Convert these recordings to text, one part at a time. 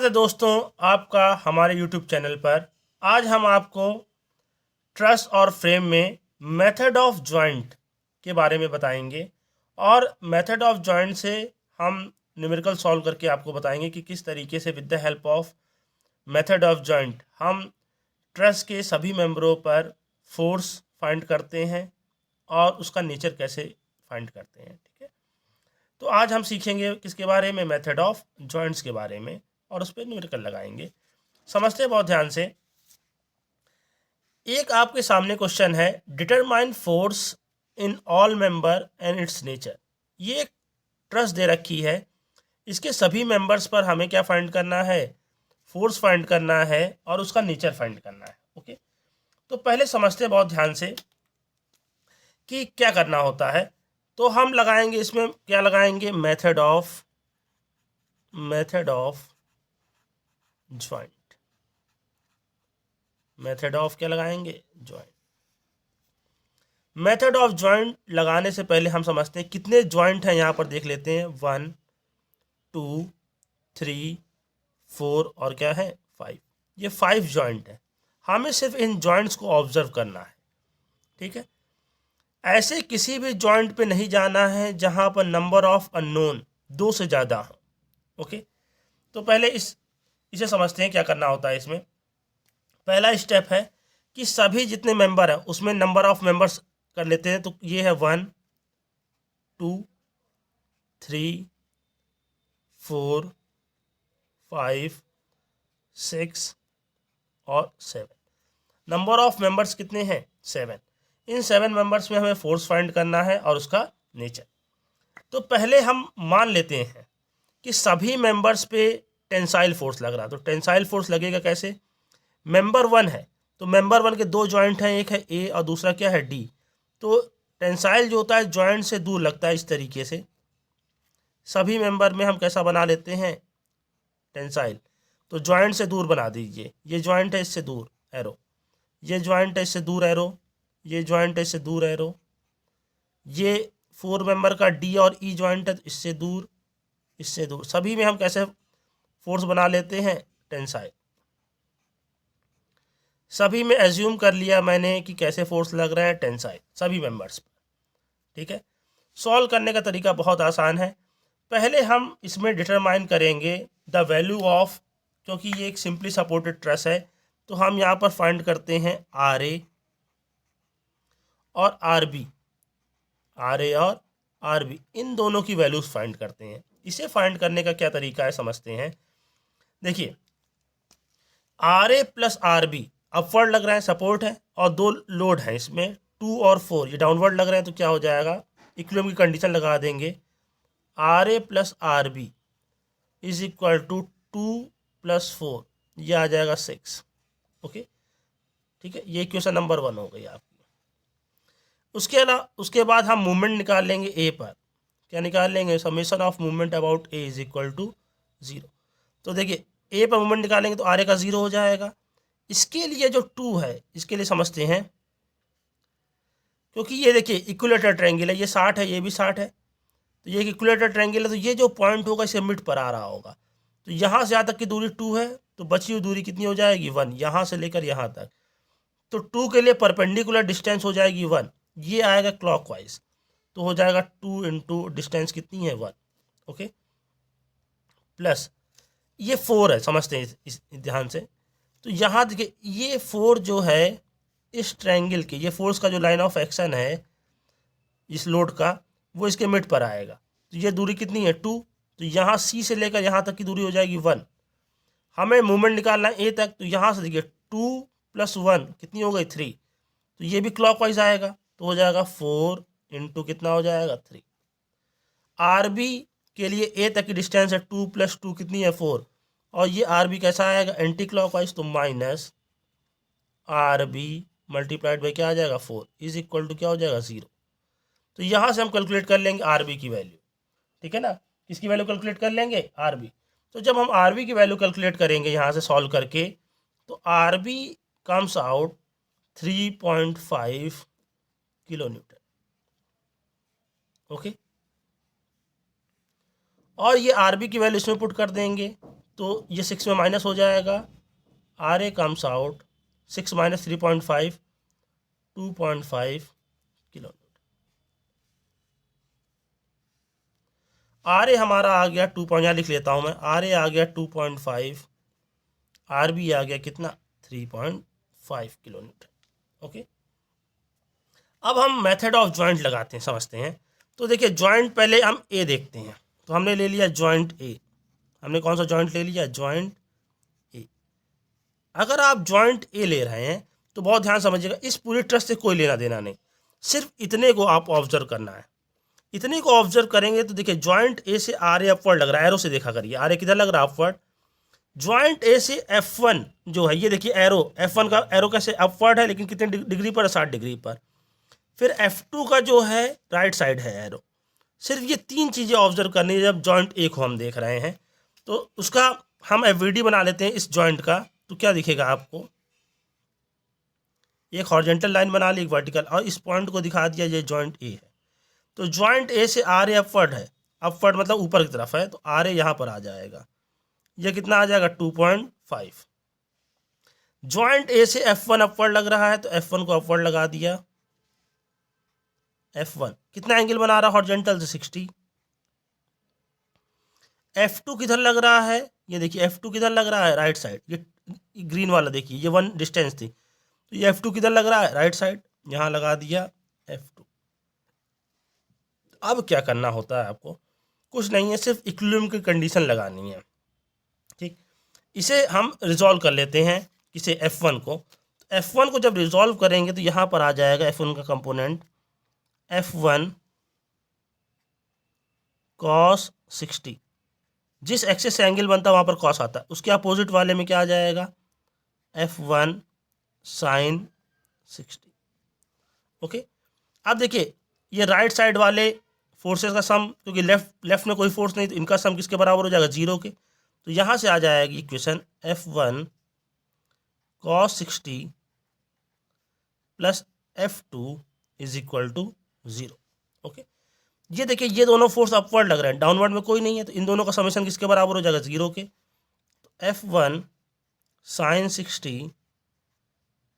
स्वागत है दोस्तों आपका हमारे YouTube चैनल पर। आज हम आपको ट्रस और फ्रेम में मेथड ऑफ जॉइंट के बारे में बताएंगे और मेथड ऑफ जॉइंट से हम न्यूमेरिकल सॉल्व करके आपको बताएंगे कि किस तरीके से with the help of method of joint हम ट्रस के सभी मेंबरों पर फोर्स फाइंड करते हैं और उसका नेचर कैसे फाइंड करते हैं। ठीक है, तो आज हम सीखेंगे किसके बारे में, मेथड ऑफ जॉइंट्स के बारे में, और उस पर न्यूमेरिकल लगाएंगे। समझते हैं बहुत ध्यान से। एक आपके सामने क्वेश्चन है, determine force in all member and it's nature. ये एक ट्रस दे रखी है, इसके सभी मेंबर्स पर हमें क्या फाइंड करना है, फोर्स फाइंड करना है और उसका नेचर फाइंड करना है। ओके, तो पहले समझते हैं बहुत ध्यान से कि क्या करना होता है। तो हम लगाएंगे इसमें, क्या लगाएंगे, method of joint. Method of क्या लगाएंगे, जॉइंट। मेथड ऑफ जॉइंट लगाने से पहले हम समझते हैं कितने जॉइंट हैं। यहाँ पर देख लेते हैं, 1 2 3 4 और क्या है 5। ये 5 जॉइंट है। हमें सिर्फ इन जॉइंट्स को ऑब्जर्व करना है। ठीक है, ऐसे किसी भी जॉइंट पे नहीं जाना है जहाँ पर नंबर ऑफ अननोन 2 से ज़्यादा हो। ओके, तो पहले इसे समझते हैं क्या करना होता है। इसमें पहला स्टेप है कि सभी जितने मेंबर हैं उसमें नंबर ऑफ मेंबर्स कर लेते हैं। तो ये है 1 2 3 4 5 6 और 7। नंबर ऑफ मेंबर्स कितने हैं, 7। इन 7 मेंबर्स में हमें फोर्स फाइंड करना है और उसका नेचर। तो पहले हम मान लेते हैं कि सभी मेंबर्स पे टेंसाइल फोर्स लग रहा है। तो टेंसाइल फोर्स लगेगा कैसे, मेंबर 1 है तो मेंबर 1 के 2 जॉइंट हैं, एक है ए और दूसरा क्या है डी। तो टेंसाइल जो होता है जॉइंट से दूर लगता है। इस तरीके से सभी मेंबर में हम कैसा बना लेते हैं, टेंसाइल। तो जॉइंट से दूर बना दीजिए। ये जॉइंट है, इससे दूर एरो। ये जॉइंट है, इससे दूर एरो। ये जॉइंट है, इससे दूर एरो। ये 4 मेंबर का डी और ई जॉइंट है, तो इससे दूर, इससे दूर। सभी में हम कैसे फोर्स बना लेते हैं, टेंसाइल। सभी में एज्यूम कर लिया मैंने कि कैसे फोर्स लग रहा है, टेंसाइल, सभी मेंबर्स पर। ठीक है, सॉल्व करने का तरीका बहुत आसान है। पहले हम इसमें डिटरमाइन करेंगे द वैल्यू ऑफ, क्योंकि ये एक सिंपली सपोर्टेड ट्रस है, तो हम यहाँ पर फाइंड करते हैं आर ए और आर बी। आर ए और आर बी, इन दोनों की वैल्यूज फाइंड करते हैं। इसे फाइंड करने का क्या तरीका है, समझते हैं। देखिए, R A plus R B upward लग रहा है, सपोर्ट है, और 2 लोड है इसमें 2 और 4, ये डाउनवर्ड लग रहे हैं। तो क्या हो जाएगा, इक्विलिब्रियम की कंडीशन लगा देंगे, R A plus R B is equal to 2 + 4, ये आ जाएगा 6। ओके, ठीक है, ये इक्वेशन नंबर 1 हो गई आपकी। उसके बाद हम मूवमेंट निकाल लेंगे ए पर। क्या निकाल लेंगे, summation of movement about A is equal to 0। तो देखिए, ए पर मूवमेंट निकालेंगे तो आर ए का 0 हो जाएगा। इसके लिए जो 2 है, इसके लिए समझते हैं, क्योंकि ये देखिए इक्विलेटर ट्रायंगल है, ये 60 है, ये भी 60 है, तो ये इक्विलेटर ट्रायंगल है, तो ये जो पॉइंट होगा इसे मिड पर आ रहा होगा। तो यहाँ से यहाँ तक की दूरी 2 है, तो बची हुई दूरी कितनी हो जाएगी, 1, यहाँ से लेकर यहाँ तक। तो 2 के लिए परपेंडिकुलर डिस्टेंस हो जाएगी 1, ये आएगा क्लॉकवाइज, तो हो जाएगा 2 इंटू डिस्टेंस कितनी है, 1। ओके, प्लस ये 4 है, समझते हैं इस ध्यान से। तो यहाँ देखिए, ये 4 जो है इस ट्रायंगल के, ये फोर्स का जो लाइन ऑफ एक्शन है इस लोड का, वो इसके मिड पर आएगा। तो ये दूरी कितनी है, 2। तो यहाँ सी से लेकर यहाँ तक की दूरी हो जाएगी 1। हमें मूवमेंट निकालना है ए तक, तो यहाँ से देखिए 2 + 1 कितनी हो गई, 3। तो ये भी क्लॉकवाइज आएगा, तो हो जाएगा 4 इंटू कितना हो जाएगा, 3। आर बी के लिए ए तक की डिस्टेंस है 2 + 2 कितनी है, 4। और ये आर बी कैसा आएगा, एंटी क्लॉकवाइज, तो minus R B multiplied by क्या आ जाएगा, 4 इज इक्वल टू क्या हो जाएगा, 0। तो यहाँ से हम कैलकुलेट कर लेंगे आर बी की वैल्यू। ठीक है ना, किसकी वैल्यू कैलकुलेट कर लेंगे, आर बी। तो जब हम आर बी की वैल्यू कैलकुलेट करेंगे यहाँ से सॉल्व करके, तो R B comes out 3.5 kilo newton. Okay, और ये आर बी की वैल्यू इसमें पुट कर देंगे, तो ये 6 में माइनस हो जाएगा, R A comes out 6 minus 3.5 2.5 kilo. R A हमारा आ गया 2 यहाँ लिख लेता हूँ मैं, आर ए आ गया 2.5, आर बी आ गया कितना 3.5 किलो न्यूटन। ओके, अब हम मेथड ऑफ जॉइंट लगाते हैं, समझते हैं। तो देखिए जॉइंट पहले हम ए देखते हैं। तो हमने ले लिया जॉइंट ए, हमने कौन सा जॉइंट ले लिया, जॉइंट ए। अगर आप जॉइंट ए ले रहे हैं तो बहुत ध्यान समझिएगा, इस पूरी ट्रस्ट से कोई लेना देना नहीं, सिर्फ इतने को आप ऑब्जर्व करना है। इतने को ऑब्जर्व करेंगे तो देखिए जॉइंट ए से आर ए अपवर्ड लग रहा है, एरो से देखा करिए, आर ए किधर लग रहा है, अपवर्ड। जॉइंट ए से F1 जो है, ये देखिए एरो, F1 का एरो कैसे अपवर्ड है, लेकिन कितने डिग्री पर, 60 डिग्री पर। फिर F2 का जो है राइट साइड है एरो। सिर्फ ये 3 चीज़ें ऑब्जर्व करनी है जब जॉइंट ए को हम देख रहे हैं। तो उसका हम एफवीडी बना लेते हैं इस जॉइंट का। तो क्या दिखेगा आपको, एक हॉरिजॉन्टल लाइन बना ली, एक वर्टिकल, और इस पॉइंट को दिखा दिया ये जॉइंट ए है। तो जॉइंट ए से आर ए अपवर्ड है, अपवर्ड मतलब ऊपर की तरफ है, तो आर ए यहाँ पर आ जाएगा, ये कितना आ जाएगा 2.5। जॉइंट ए से F1 अपवर्ड लग रहा है तो F1 को अपवर्ड लगा दिया, F1 कितना एंगल बना रहा है हॉरिजॉन्टल से 60। F2 किधर लग रहा है, ये देखिए F2 किधर लग रहा है, राइट साइड, ये ग्रीन वाला देखिए, ये 1 डिस्टेंस थी, तो ये F2 किधर लग रहा है, राइट साइड, यहाँ लगा दिया F2। अब क्या करना होता है आपको, कुछ नहीं है, सिर्फ इक्विलिब्रियम की कंडीशन लगानी है। ठीक, इसे हम रिजॉल्व कर लेते हैं, किसे, F1 को। F1 को जब रिजॉल्व करेंगे तो यहाँ पर आ जाएगा F1 का कंपोनेंट F1 cos 60, जिस एक्सिस से एंगल बनता है वहाँ पर कॉस आता है, उसके अपोजिट वाले में क्या आ जाएगा, F1 sin 60। ओके, अब देखिए ये राइट साइड वाले फोर्सेस का सम, क्योंकि लेफ्ट में कोई फोर्स नहीं, तो इनका सम किसके बराबर हो जाएगा, 0 के। तो यहाँ से आ जाएगी equation F1 cos 60 plus F2 is equal to 0। Okay, ये देखिए ये दोनों फोर्स अपवर्ड लग रहे हैं, डाउनवर्ड में कोई नहीं है, तो इन दोनों का समेशन किसके बराबर हो जाएगा, 0 के। तो F1 sin 60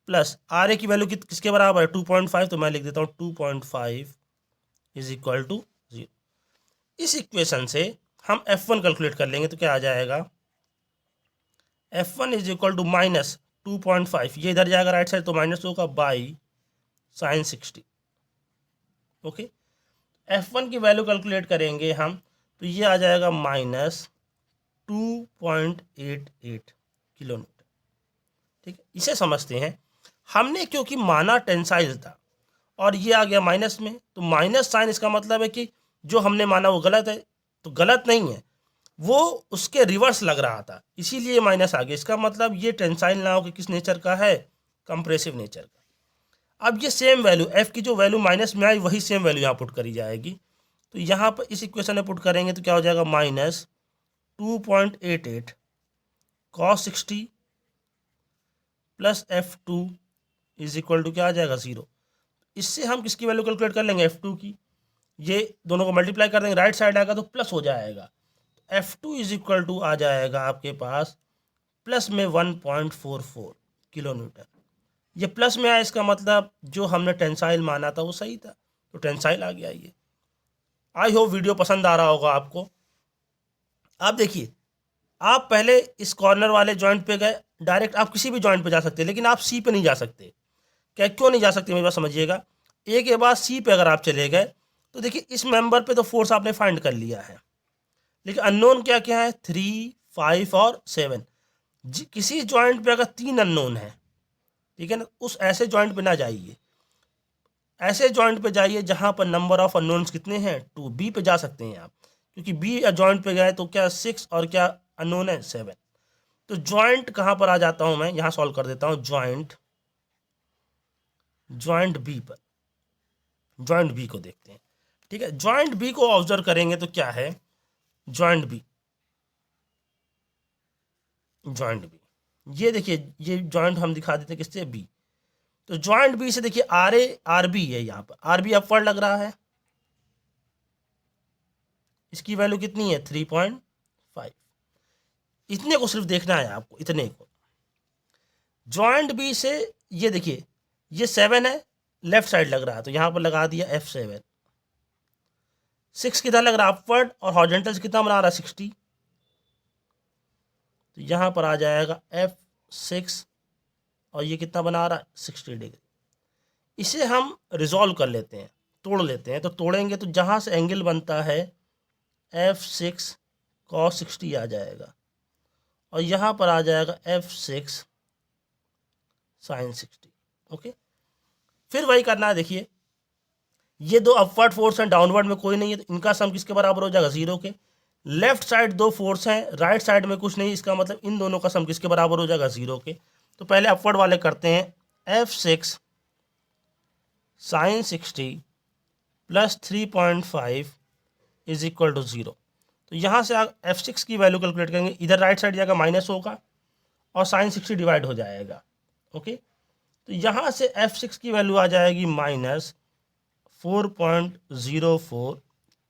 plus R A की वैल्यू किसके बराबर है, 2.5, तो मैं लिख देता हूँ 2.5 इज इक्वल टू 0। इस इक्वेशन से हम F1 कैलकुलेट कर लेंगे तो क्या आ जाएगा, F1 is equal to minus 2.5, ये इधर जाएगा राइट साइड तो माइनस होगा, बाई sin 60। ओके, F1 की वैल्यू कैलकुलेट करेंगे हम तो ये आ जाएगा माइनस 2.88 किलो न्यूटन। ठीक है, इसे समझते हैं। हमने क्योंकि माना टेंसाइल था और ये आ गया माइनस में, तो माइनस साइन इसका मतलब है कि जो हमने माना वो गलत है, तो गलत नहीं है, वो उसके रिवर्स लग रहा था, इसीलिए माइनस आ गया। इसका मतलब ये टेंसाइल ना हो कि किस नेचर का है, कंप्रेसिव नेचर का। अब ये सेम वैल्यू एफ की जो वैल्यू माइनस में आई वही सेम वैल्यू यहाँ पुट करी जाएगी। तो यहाँ पर इस इक्वेशन में पुट करेंगे तो क्या हो जाएगा, minus 2.88 cos 60 plus F2 is equal to क्या आ जाएगा, 0। इससे हम किसकी वैल्यू कैलकुलेट कर लेंगे, F2 की। ये दोनों को मल्टीप्लाई कर देंगे, राइट साइड आएगा तो प्लस हो जाएगा, F2 इज इक्वल टू आ जाएगा आपके पास प्लस में 1.44 किलो न्यूटन। ये प्लस में आया, इसका मतलब जो हमने टेंसाइल माना था वो सही था, तो टेंसाइल आ गया। ये आई होप वीडियो पसंद आ रहा होगा आपको। आप देखिए, आप पहले इस कॉर्नर वाले जॉइंट पे गए, डायरेक्ट आप किसी भी जॉइंट पे जा सकते हैं, लेकिन आप सी पे नहीं जा सकते। क्या, क्यों नहीं जा सकते, मेरी बात समझिएगा। ए के बाद सी पे अगर आप चले गए तो देखिए इस मेंबर पे तो फोर्स आपने फाइंड कर लिया है, लेकिन अननोन क्या क्या है, 3, 5 और 7। किसी जॉइंट पे अगर 3 अननोन है, ठीक है ना, उस ऐसे जॉइंट पे ना जाइए, ऐसे जॉइंट पे जाइए जहां पर नंबर ऑफ अननोन्स कितने हैं, 2। बी पे जा सकते हैं आप, क्योंकि बी जॉइंट पे गए तो क्या 6 और क्या अननोन है 7। तो जॉइंट कहाँ पर आ जाता हूँ मैं, यहाँ सॉल्व कर देता हूँ, जॉइंट बी पर, जॉइंट बी को देखते हैं। ठीक है, जॉइंट बी को ऑब्जर्व करेंगे तो क्या है, जॉइंट बी, जॉइंट बी, ये देखिए ये जॉइंट हम दिखा देते हैं किससे, बी। तो जॉइंट बी से देखिए आर ए आर बी है, यहाँ पर आर बी अपवर्ड लग रहा है, इसकी वैल्यू कितनी है 3.5। इतने को सिर्फ देखना है आपको, इतने को। जॉइंट बी से ये देखिए, ये 7 है, लेफ्ट साइड लग रहा है, तो यहाँ पर लगा दिया F7। 6 किधर लग रहा है? अपवर्ड, और हॉरिजॉन्टल कितना बना रहा है? 60। तो यहाँ पर आ जाएगा F6, और ये कितना बना रहा है? 60 डिग्री। इसे हम रिजॉल्व कर लेते हैं, तोड़ लेते हैं। तो तोड़ेंगे तो जहाँ से एंगल बनता है F6 cos 60 आ जाएगा, और यहाँ पर आ जाएगा F6 sin 60। ओके, फिर वही करना है। देखिए, ये दो अपवर्ड फोर्स हैं, डाउनवर्ड में कोई नहीं है, तो इनका सम किसके बराबर हो जाएगा? 0 के। लेफ्ट साइड दो फोर्स हैं, राइट साइड में कुछ नहीं, इसका मतलब इन दोनों का सम किसके बराबर हो जाएगा? 0 के। तो पहले अपवर्ड वाले करते हैं। F6 sin 60 plus 3.5 is equal to 0। तो यहाँ से F6 की वैल्यू कैलकुलेट करेंगे, इधर राइट साइड जाएगा माइनस होगा, और sin 60 डिवाइड हो जाएगा। ओके, तो यहाँ से F6 की वैल्यू आ जाएगी माइनस 4.04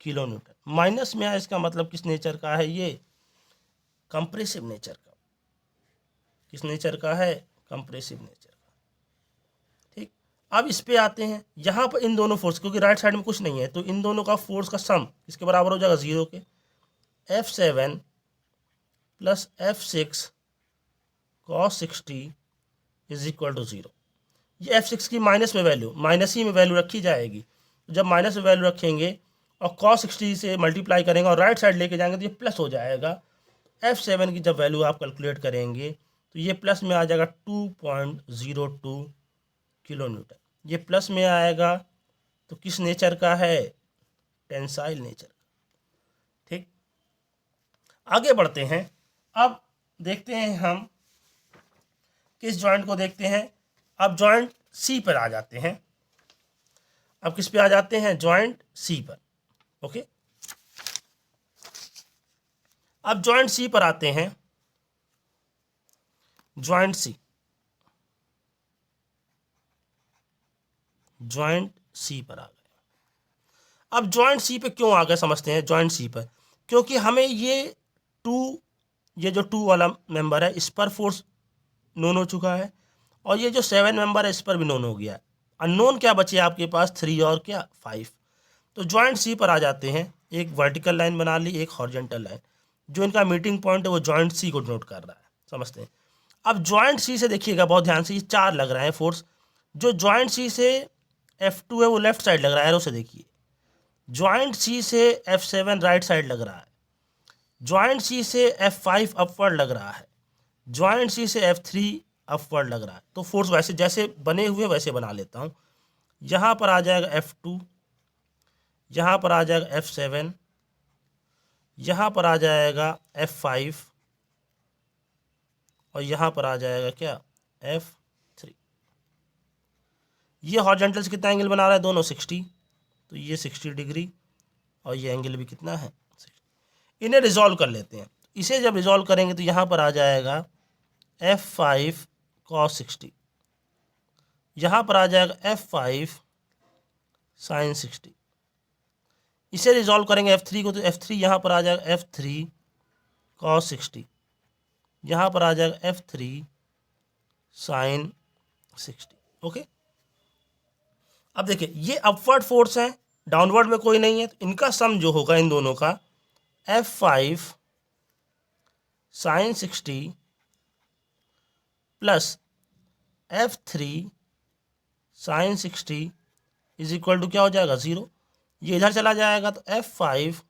किलो न्यूटन। माइनस में है, इसका मतलब किस नेचर का है? ये कंप्रेसिव नेचर का। किस नेचर का है? कंप्रेसिव नेचर का। ठीक, अब इस पे आते हैं। यहाँ पर इन दोनों फोर्स, क्योंकि राइट साइड में कुछ नहीं है, तो इन दोनों का फोर्स का सम किसके बराबर हो जाएगा? 0 के। F7 plus F6 cos 60 is equal to 0। ये F6 की माइनस में वैल्यू, माइनस ही में वैल्यू रखी जाएगी। जब माइनस में वैल्यू रखेंगे और cos 60 से मल्टीप्लाई करेंगे और राइट साइड लेके जाएंगे तो ये प्लस हो जाएगा। F7 की जब वैल्यू आप कैलकुलेट करेंगे तो ये प्लस में आ जाएगा 2.02 किलो न्यूटन। ये प्लस में आएगा तो किस नेचर का है? टेंसाइल नेचर का। ठीक, आगे बढ़ते हैं। अब देखते हैं हम किस जॉइंट को देखते हैं। अब जॉइंट सी पर आ जाते हैं। अब किस पे आ जाते हैं? जॉइंट सी पर। ओके, अब जॉइंट सी पर आते हैं। जॉइंट सी, जॉइंट सी पर आ गए। अब जॉइंट सी पे क्यों आ गए समझते हैं। जॉइंट सी पर क्योंकि हमें ये जो 2 वाला मेंबर है, इस पर फोर्स नोन हो चुका है, और ये जो 7 मेंबर है, इस पर भी नोन हो गया है। अननोन क्या बचे आपके पास? 3 और क्या? 5। तो जॉइंट सी पर आ जाते हैं। एक वर्टिकल लाइन बना ली, एक हॉरिजॉन्टल लाइन। जो इनका मीटिंग पॉइंट है वो जॉइंट सी को नोट कर रहा है, समझते हैं। अब जॉइंट सी से देखिएगा बहुत ध्यान से, ये 4 लग रहे हैं फोर्स। जो जॉइंट सी से F2 है वो लेफ्ट साइड लग रहा है, एरो से देखिए। जॉइंट सी से F7 राइट साइड लग रहा है। जॉइंट सी से F5 अपवर्ड लग रहा है। जॉइंट सी से F3 अपवर्ड लग रहा है। तो फोर्स वैसे जैसे बने हुए वैसे बना लेता हूँ। यहाँ पर आ जाएगा F2, यहाँ पर आ जाएगा F7, यहाँ पर आ जाएगा F5, और यहाँ पर आ जाएगा क्या? F3। ये हॉरिजॉन्टल से कितना एंगल बना रहा है? दोनों 60। तो ये 60 डिग्री, और ये एंगल भी कितना है? 60। इन्हें रिजॉल्व कर लेते हैं। इसे जब रिजॉल्व करेंगे तो यहाँ पर आ जाएगा F5 cos 60, यहाँ पर आ जाएगा F5 sin 60। इसे रिजॉल्व करेंगे F3 को, तो F3 यहाँ पर आ जाएगा F3 cos 60, यहाँ पर आ जाएगा F3 sin 60। ओके, अब देखिए, ये अपवर्ड फोर्स है, डाउनवर्ड में कोई नहीं है, तो इनका सम जो होगा इन दोनों का F5 sin 60 plus F3 sin 60 is equal to क्या हो जाएगा? 0। ये इधर चला जाएगा तो F5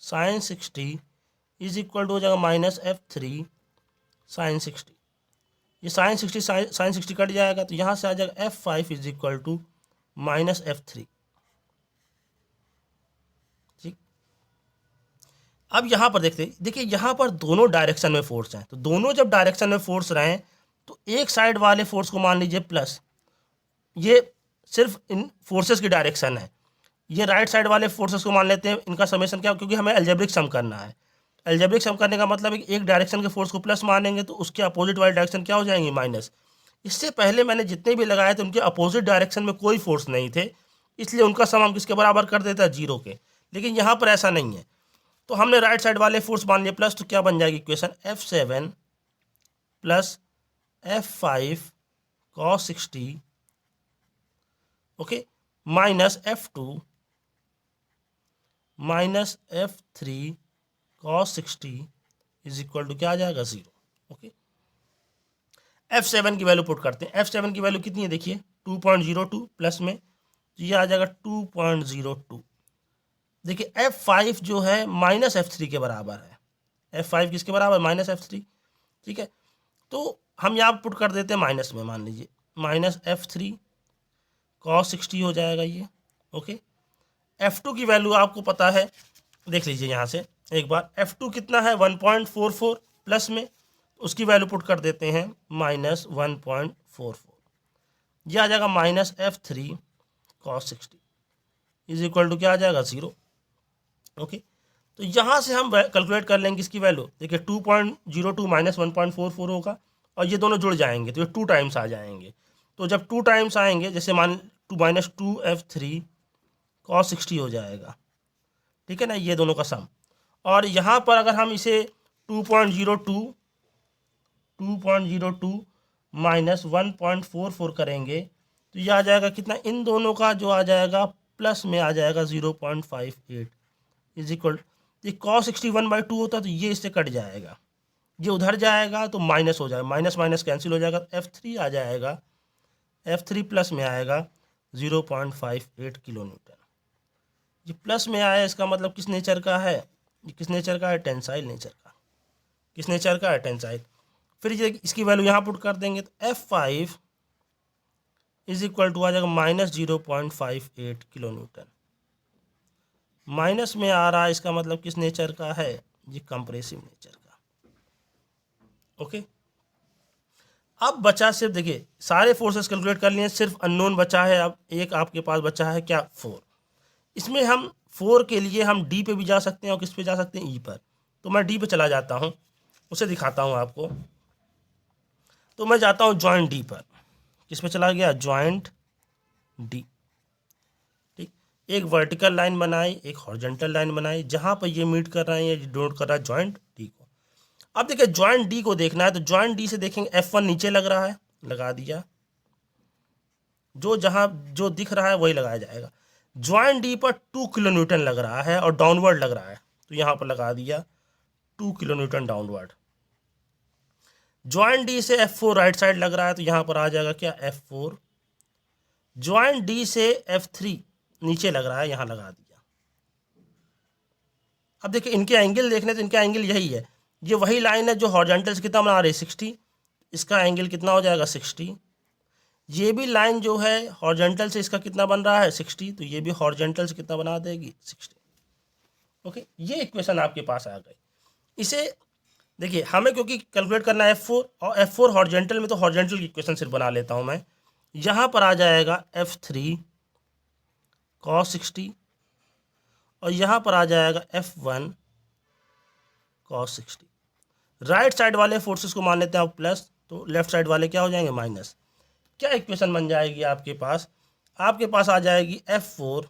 sin 60 is equal to हो जाएगा माइनस F3 sin 60। ये sin 60 sin 60 कट जाएगा, तो यहाँ से आ जाएगा F5 is equal to minus F3। ठीक, अब यहाँ पर देखिए यहाँ पर दोनों डायरेक्शन में फोर्स हैं। तो दोनों जब डायरेक्शन में फोर्स रहें तो एक साइड वाले फोर्स को मान लीजिए प्लस, ये सिर्फ इन फोर्सेस की डायरेक्शन है। ये राइट साइड वाले फोर्सेस को मान लेते हैं, इनका समेशन क्या, क्योंकि हमें अलजेब्रिक सम करना है। अलजेब्रिक सम करने का मतलब है कि एक डायरेक्शन के फोर्स को प्लस मानेंगे तो उसके अपोजिट वाली डायरेक्शन क्या हो जाएंगी? माइनस। इससे पहले मैंने जितने भी लगाए थे उनके अपोजिट डायरेक्शन में कोई फोर्स नहीं थे, इसलिए उनका सम हम किसके बराबर कर देता है? 0 के। लेकिन यहाँ पर ऐसा नहीं है। तो हमने राइट साइड वाले फोर्स मान लिए प्लस, तो क्या बन जाएगी equation, F7 plus F5 cos 60, okay, minus F2 minus F3 cos 60 is equal to क्या आ जाएगा, 0। ओके, F7 की वैल्यू पुट करते हैं। F7 की वैल्यू कितनी है देखिए, 2.02 प्लस में, तो ये आ जाएगा 2.02। देखिए F5 जो है माइनस F3 के बराबर है। F5 किसके बराबर, माइनस F3, ठीक है। तो हम यहाँ पुट कर देते हैं माइनस में, मान लीजिए माइनस F3 cos 60 हो जाएगा ये, ओके। F2 की वैल्यू आपको पता है, देख लीजिए यहाँ से एक बार, F2 कितना है 1.44 प्लस में, उसकी वैल्यू पुट कर देते हैं माइनस 1.44, यह आ जाएगा minus F3 cos 60 is equal to क्या आ जाएगा, 0। ओके, तो यहाँ से हम कैलकुलेट कर लेंगे इसकी वैल्यू। देखिए 2.02 माइनस 1.44 होगा और ये दोनों जुड़ जाएंगे तो ये 2 टाइम्स आ जाएंगे। तो जब 2 टाइम्स आएंगे, जैसे मान माइनस 2F3 cos 60 हो जाएगा, ठीक है ना, ये दोनों का सम। और यहाँ पर अगर हम इसे 2.02 माइनस 1.44 करेंगे तो ये आ जाएगा कितना, इन दोनों का जो आ जाएगा प्लस में आ जाएगा 0.58 इज इक्वल, ये cos 60 1/2 होता तो ये इससे कट जाएगा, ये उधर जाएगा तो माइनस हो जाएगा, माइनस माइनस कैंसिल हो जाएगा, F3 आ जाएगा, F3 प्लस में आएगा 0.58 किलो न्यूटन। ये प्लस में आया, इसका मतलब किस नेचर का है, ये किस नेचर का है, टेंसाइल नेचर का। किस नेचर का है, टेंसाइल। फिर ये इसकी वैल्यू यहाँ पुट कर देंगे तो F5 इज इक्वल टू आ जाएगा माइनस 0.58 किलो न्यूटन। माइनस में आ रहा है, इसका मतलब किस नेचर का है, ये कंप्रेसिव नेचर का। ओके, अब बचा सिर्फ, देखिए सारे फोर्सेस कैलकुलेट कर लिए, सिर्फ अननोन बचा है। अब एक आपके पास बचा है क्या, 4। इसमें हम 4 के लिए हम डी पे भी जा सकते हैं और किस पे जा सकते हैं, ई पर। तो मैं डी पे चला जाता हूँ, उसे दिखाता हूँ आपको। तो मैं जाता हूँ जॉइंट डी पर। किस पे चला गया, जॉइंट डी, ठीक। एक वर्टिकल लाइन बनाई, एक हॉरिजॉन्टल लाइन बनाई, जहाँ पर ये मीट कर रहा है, ये डिनोट कर रहा है जॉइंट डी को। अब देखिए जॉइंट डी को देखना है तो जॉइंट डी से देखेंगे F1 नीचे लग रहा है, लगा दिया, जो जहाँ जो दिख रहा है वही लगाया जाएगा। जॉइंट डी पर 2 किलो न्यूटन लग रहा है और डाउनवर्ड लग रहा है, तो यहाँ पर लगा दिया 2 kilo Newton downward. Joint D से F4 राइट साइड लग रहा है, तो यहाँ पर आ जाएगा क्या, F4। जॉइंट डी से F3 नीचे लग रहा है, यहाँ लगा दिया। अब देखिए इनके एंगल देखने तो इनका एंगल यही है, ये वही लाइन है जो हॉरिजॉन्टल से कितना बना रही है, 60, इसका एंगल कितना हो जाएगा, 60। ये भी लाइन जो है हॉरिजॉन्टल से इसका कितना बन रहा है, 60, तो ये भी हॉरिजॉन्टल से कितना बना देगी, 60। ओके, ये इक्वेशन आपके पास आ गई। इसे देखिए हमें क्योंकि कैलकुलेट करना है F4, और F4 हॉरिजॉन्टल में, तो हॉरिजॉन्टल की इक्वेशन सिर्फ बना लेता हूँ मैं। यहाँ पर आ जाएगा F3 cos 60 और यहाँ पर आ जाएगा F1 cos 60। राइट साइड वाले फोर्सेस को मान लेते हैं आप प्लस, तो लेफ्ट साइड वाले क्या हो जाएंगे, माइनस। क्या इक्वेशन बन जाएगी आपके पास, आपके पास आ जाएगी F4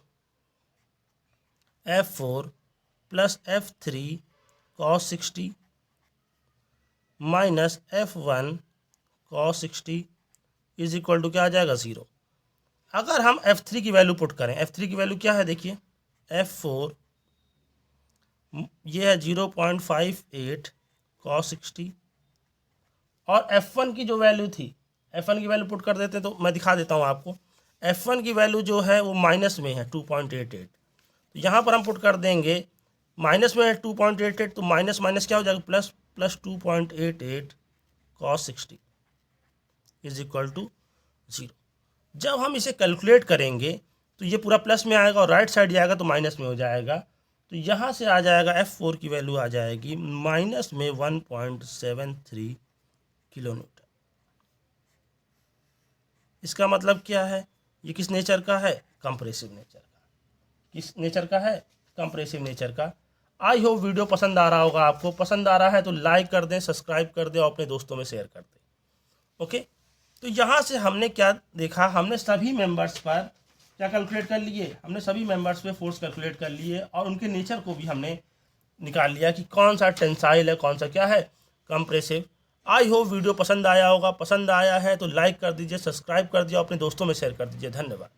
plus F3 cos 60 minus F1 cos 60 is equal to क्या आ जाएगा, 0। अगर हम F3 की वैल्यू पुट करें, F3 की वैल्यू क्या है देखिए, F4 ये है 0.58 cos 60 और F1 की जो वैल्यू थी, F1 की वैल्यू पुट कर देते तो मैं दिखा देता हूँ आपको। F1 की वैल्यू जो है वो माइनस में है 2.88, तो यहाँ पर हम पुट कर देंगे, माइनस में है 2.88, तो माइनस माइनस क्या हो जाएगा, plus, plus 2.88 cos 60 is equal to 0। जब हम इसे कैलकुलेट करेंगे तो ये पूरा प्लस में आएगा और राइट साइड जाएगा तो माइनस में हो जाएगा। तो यहाँ से आ जाएगा F4 की वैल्यू आ जाएगी माइनस में 1.73 किलो न्यूटन। इसका मतलब क्या है, ये किस नेचर का है, कंप्रेसिव नेचर का। किस नेचर का है, कंप्रेसिव नेचर का। आई होप वीडियो पसंद आ रहा होगा आपको। पसंद आ रहा है तो लाइक कर दें, सब्सक्राइब कर दें और अपने दोस्तों में शेयर कर दें। ओके, तो यहाँ से हमने क्या देखा, हमने सभी मेंबर्स पर क्या कैलकुलेट कर लिए, हमने सभी मेंबर्स पे फोर्स कैलकुलेट कर लिए और उनके नेचर को भी हमने निकाल लिया कि कौन सा टेंसाइल है, कौन सा क्या है कंप्रेसिव। आई होप वीडियो पसंद आया होगा, पसंद आया है तो लाइक कर दीजिए, सब्सक्राइब कर दीजिए, अपने दोस्तों में शेयर कर दीजिए। धन्यवाद।